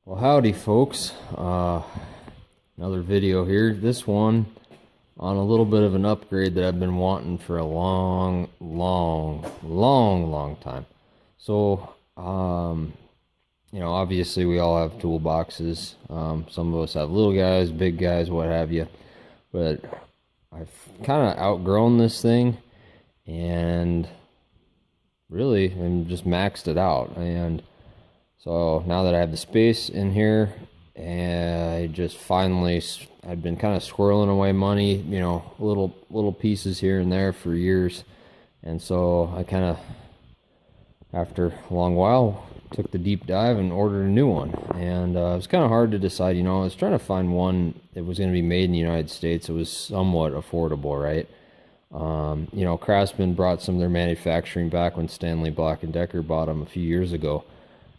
Well, howdy folks. Another video here. This one on a little bit of an upgrade that I've been wanting for a long time. So, obviously we all have toolboxes. Some of us have little guys, big guys, what have you. But I've kind of outgrown this thing and really I'm just maxed it out. And so now that I have the space in here, and I just finally, I've been kind of squirreling away money, little pieces here and there for years. And so I kind of, after a long while, took the deep dive and ordered a new one. And it was kind of hard to decide, I was trying to find one that was going to be made in the United States. It was somewhat affordable, right? Craftsman brought some of their manufacturing back when Stanley Black and Decker bought them a few years ago.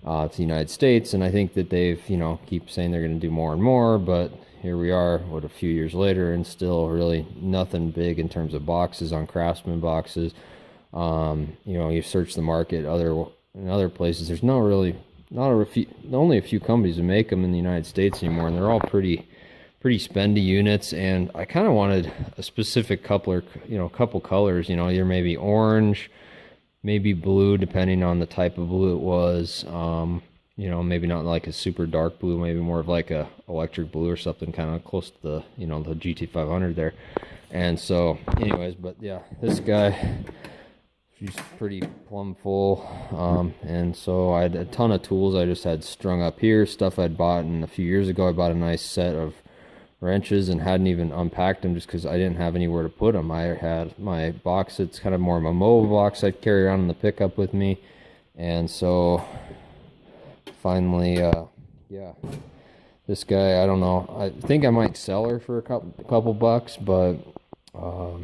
To the United States, and I think that they've, keep saying they're going to do more and more, but here we are, a few years later, and still really nothing big in terms of boxes on Craftsman boxes. You search the market in other places, there's only a few companies that make them in the United States anymore, and they're all pretty spendy units. And I kind of wanted a specific couple colors, either maybe orange, maybe blue, depending on the type of blue it was. Maybe not like a super dark blue, maybe more of like a electric blue or something, kind of close to the, the GT500 there. And so, anyways, but yeah, this guy, she's pretty plumb full. And so I had a ton of tools I just had strung up here, stuff I'd bought a few years ago. I bought a nice set of wrenches and hadn't even unpacked them just because I didn't have anywhere to put them. I had my box, it's kind of more of a mobile box I'd carry around in the pickup with me. And so finally, this guy, I don't know, I think I might sell her for a couple bucks, but I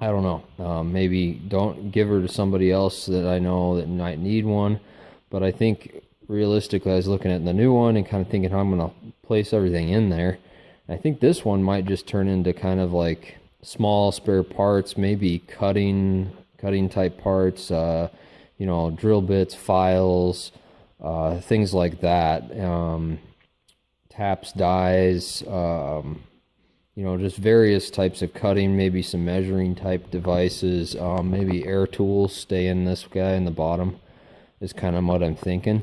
don't know, maybe don't give her to somebody else that I know that might need one. But I think realistically, I was looking at the new one and kind of thinking how I'm going to place everything in there. I think this one might just turn into kind of like small spare parts, maybe cutting type parts, drill bits, files, things like that, taps, dies, just various types of cutting, maybe some measuring type devices, maybe air tools stay in this guy in the bottom is kind of what I'm thinking.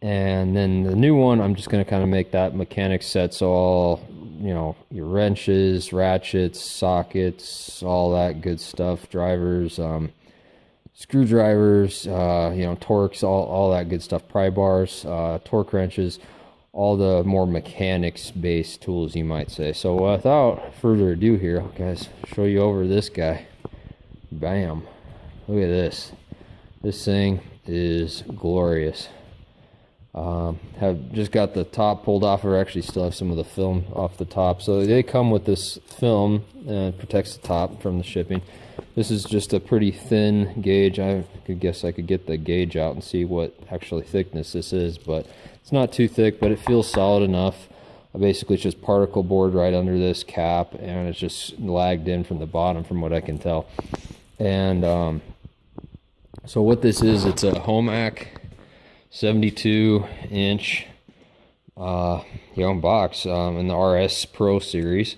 And then the new one, I'm just going to kind of make that mechanic set, so all, your wrenches, ratchets, sockets, all that good stuff, drivers, screwdrivers, torques, all that good stuff, pry bars, torque wrenches, all the more mechanics-based tools, you might say. So without further ado here, guys, show you over this guy. Bam. Look at this. This thing is glorious. Have just got the top pulled off, or actually still have some of the film off the top. So they come with this film and protects the top from the shipping. This is just a pretty thin gauge. I could guess I could get the gauge out and see what actually thickness this is, but it's not too thick, but it feels solid enough. Basically it's just particle board right under this cap, and it's just lagged in from the bottom from what I can tell. And so what this is, it's a Homak 72-inch box in the RS Pro series.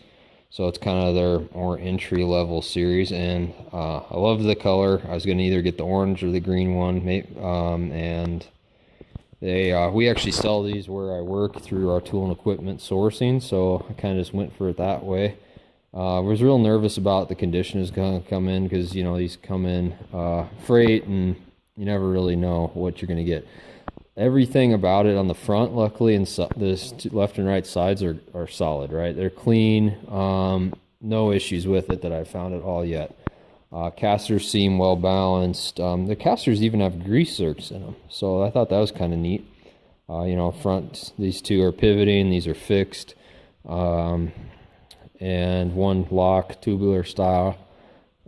So it's kind of their more entry level series, and I love the color. I was going to either get the orange or the green one, and we actually sell these where I work through our tool and equipment sourcing, so I kind of just went for it that way. I was real nervous about the condition is going to come in, because these come in freight and you never really know what you're going to get. Everything about it on the front, luckily, and this left and right sides are solid, right? They're clean, no issues with it that I've found at all yet. Casters seem well balanced. The casters even have grease zerks in them, so I thought that was kind of neat. Front, these two are pivoting, these are fixed, and one lock, tubular style.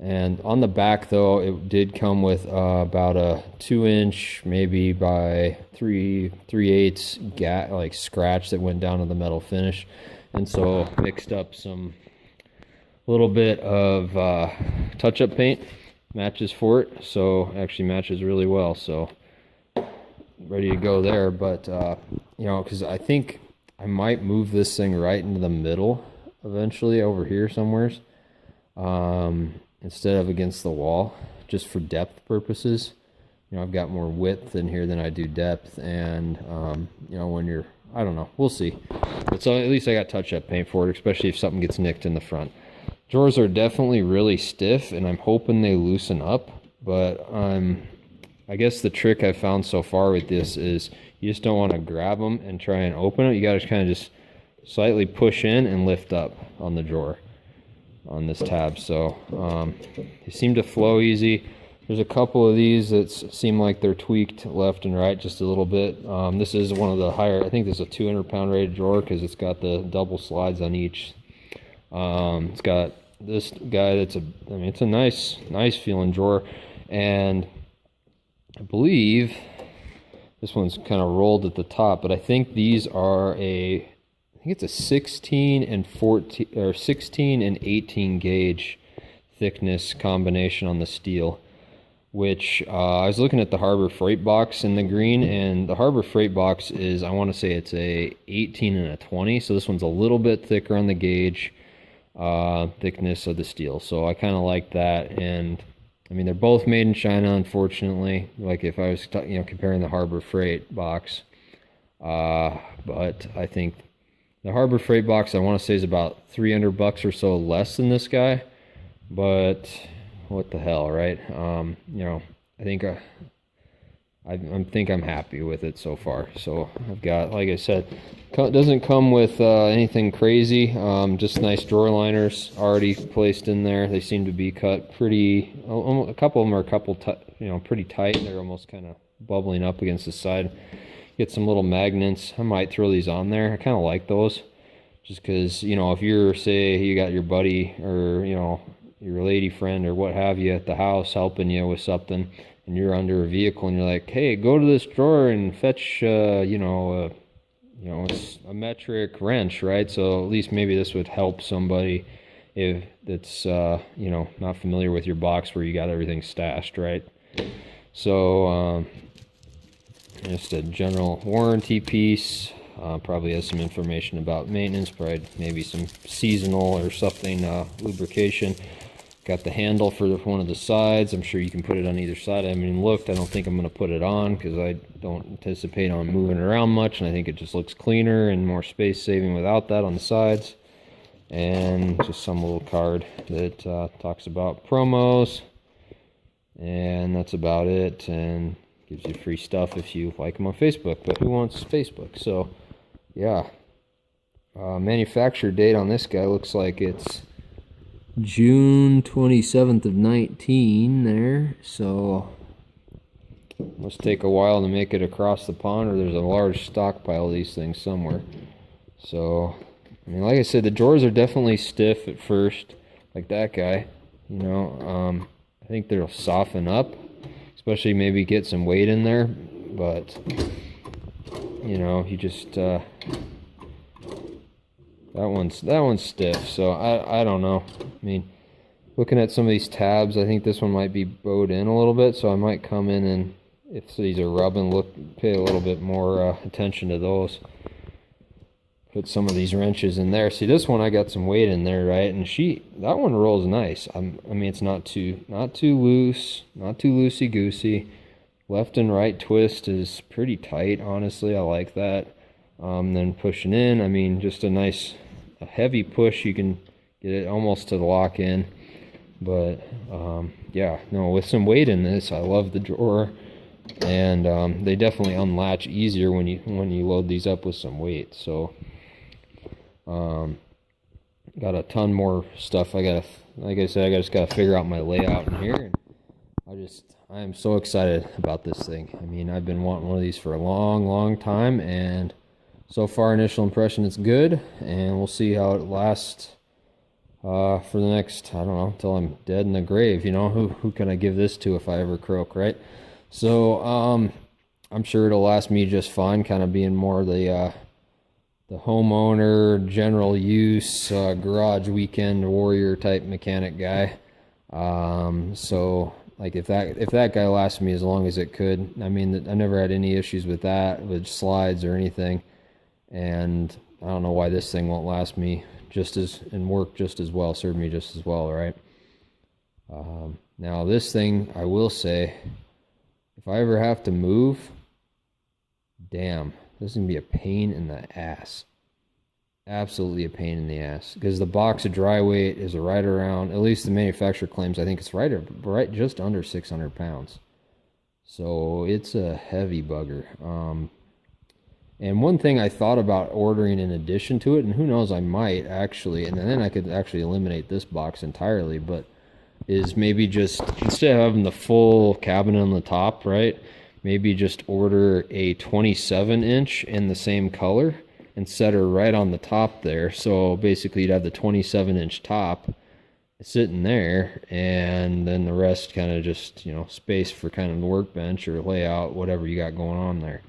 And on the back, though, it did come with about a 2-inch, maybe by 3/8 like scratch that went down to the metal finish, and so mixed up some little bit of touch-up paint, matches for it. So actually matches really well. So ready to go there. But you know, because I think I might move this thing right into the middle eventually over here somewheres, instead of against the wall, just for depth purposes. You know, I've got more width in here than I do depth, and you know, when you're, I don't know, we'll see. But so at least I got touch-up paint for it, especially if something gets nicked in the front. Drawers are definitely really stiff, and I'm hoping they loosen up. But I guess the trick I've found so far with this is you just don't want to grab them and try and open it. You got to kind of just slightly push in and lift up on the drawer on this tab. So they seem to flow easy. There's a couple of these that seem like they're tweaked left and right just a little bit. This is one of the higher, I think this is a 200-pound rated drawer because it's got the double slides on each. It's got this guy that's I mean, it's a nice feeling drawer. And I believe this one's kind of rolled at the top, but I think these are I think it's a 16 and 14 or 16 and 18 gauge thickness combination on the steel, which I was looking at the Harbor Freight box in the green, and the Harbor Freight box is, I want to say it's a 18 and a 20, so this one's a little bit thicker on the gauge thickness of the steel. So I kind of like that. And I mean, they're both made in China, unfortunately, like if I was you know, comparing the Harbor Freight box, but I think the Harbor Freight box I want to say is about $300 or so less than this guy, but what the hell, right? You know, I think I'm happy with it so far. So I've got, like I said, doesn't come with anything crazy. Just nice drawer liners already placed in there. They seem to be cut pretty. A couple of them are you know, pretty tight. They're almost kind of bubbling up against the side. Get some little magnets. I might throw these on there. I kind of like those, just because, you know, if you're, say you got your buddy or, you know, your lady friend or what have you at the house helping you with something, and you're under a vehicle and you're like, hey, go to this drawer and fetch you know, a metric wrench, right? So at least maybe this would help somebody if that's you know, not familiar with your box where you got everything stashed, right? So just a general warranty piece. Probably has some information about maintenance, probably maybe some seasonal or something, lubrication. Got the handle for one of the sides. I'm sure you can put it on either side. I haven't even looked. I don't think I'm going to put it on because I don't anticipate on moving it around much, and I think it just looks cleaner and more space saving without that on the sides. And just some little card that talks about promos, and that's about it. And gives you free stuff if you like them on Facebook, but who wants Facebook? So yeah, manufacture date on this guy looks like it's June 27th of 19 there, so must take a while to make it across the pond, or there's a large stockpile of these things somewhere. So I mean, like I said, the drawers are definitely stiff at first, like that guy, you know. I think they'll soften up, especially maybe get some weight in there, but you know, you just that one's stiff. So I don't know. I mean, looking at some of these tabs, I think this one might be bowed in a little bit, so I might come in and, if these are rubbing, pay a little bit more attention to those. Put some of these wrenches in there. See, this one I got some weight in there, right? And that one rolls nice. I mean, it's not too loose, not too loosey goosey. Left and right twist is pretty tight. Honestly, I like that. Then pushing in, I mean, just a heavy push. You can get it almost to the lock in. But yeah, no, with some weight in this, I love the drawer. And they definitely unlatch easier when you load these up with some weight. So got a ton more stuff. Like I said, I just gotta figure out my layout in here. And I am so excited about this thing. I mean, I've been wanting one of these for a long time, and so far initial impression it's good, and we'll see how it lasts for the next, I don't know, until I'm dead in the grave. You know, who can I give this to if I ever croak, right? So I'm sure it'll last me just fine, kind of being more the homeowner, general use, garage weekend warrior type mechanic guy. So like if that guy lasted me as long as it could, I mean, I never had any issues with that, with slides or anything. And I don't know why this thing won't last me just as, and work just as well, serve me just as well, right? Now this thing, I will say, if I ever have to move, damn, this is gonna be a pain in the ass. Absolutely a pain in the ass, because the box of dry weight is right around, at least the manufacturer claims, I think it's right just under 600 pounds. So it's a heavy bugger. And one thing I thought about ordering in addition to it, and who knows, I might actually, and then I could actually eliminate this box entirely, but is maybe just, instead of having the full cabinet on the top, right, maybe just order a 27-inch in the same color and set her right on the top there. So basically you'd have the 27-inch top sitting there, and then the rest kind of just, you know, space for kind of the workbench or layout, whatever you got going on there.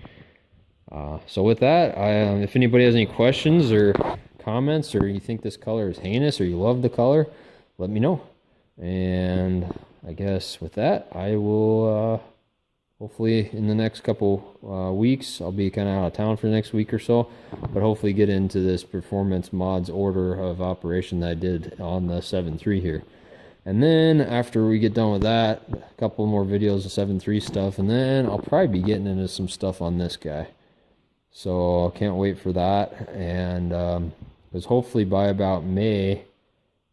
So with that, if anybody has any questions or comments, or you think this color is heinous, or you love the color, let me know. And I guess with that, I will hopefully in the next couple weeks, I'll be kind of out of town for the next week or so, but hopefully get into this performance mods order of operation that I did on the 7.3 here. And then after we get done with that, a couple more videos of 7.3 stuff, and then I'll probably be getting into some stuff on this guy. So I can't wait for that. And because hopefully by about May,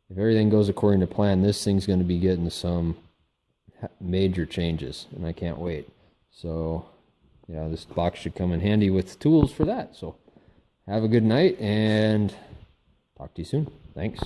if everything goes according to plan, this thing's going to be getting some major changes, and I can't wait. So yeah, this box should come in handy with tools for that. So have a good night, and talk to you soon. Thanks.